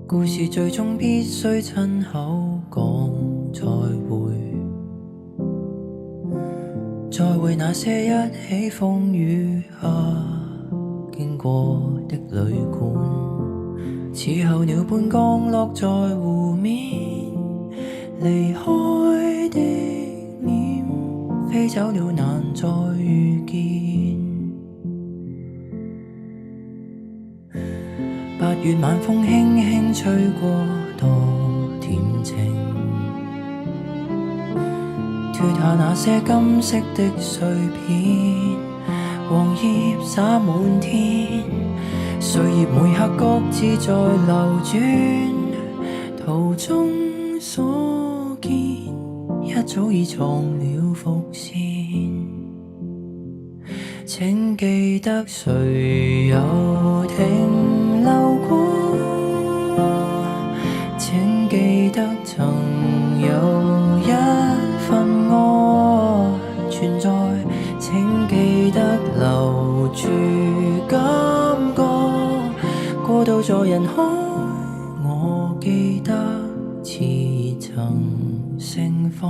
故事最終必須親口講再會，再會那些一起風雨下經過的旅館，似候鳥般降落在湖面，離開的臉飛走了難再遇見。8月晚風輕輕吹過，多恬靜，脫下那些金色的碎片，黃葉灑滿天，歲月每刻各自在流轉，途中所見一早已藏了伏線。請記得誰有停留過，請記得曾有一份愛存在，請記得留住感覺，過渡在人海，我記得似曾盛放。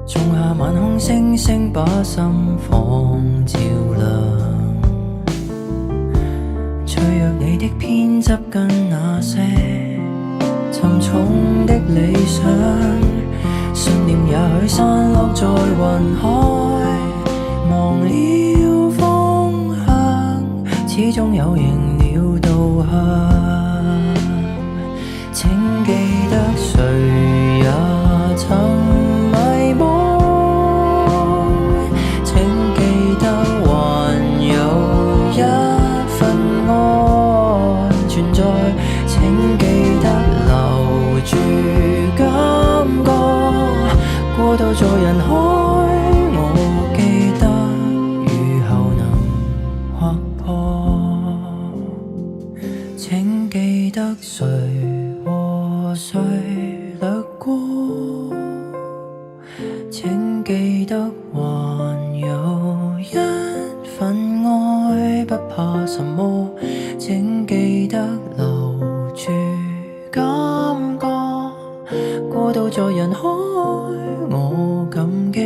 仲夏晚空，星星把心房照亮，脆弱你的偏執跟那些沉重的理想，信念也許散落在雲海，忘了方向，始終有仍了導向。請記得誰也曾迷惘，請記得還有一份愛存在，請記得留住感覺，過渡在人海，我記得雨後能劃破，請記得誰和誰掠過，請記得還有一份愛，不怕什麼，請記得留住感覺，過渡在人海，我感激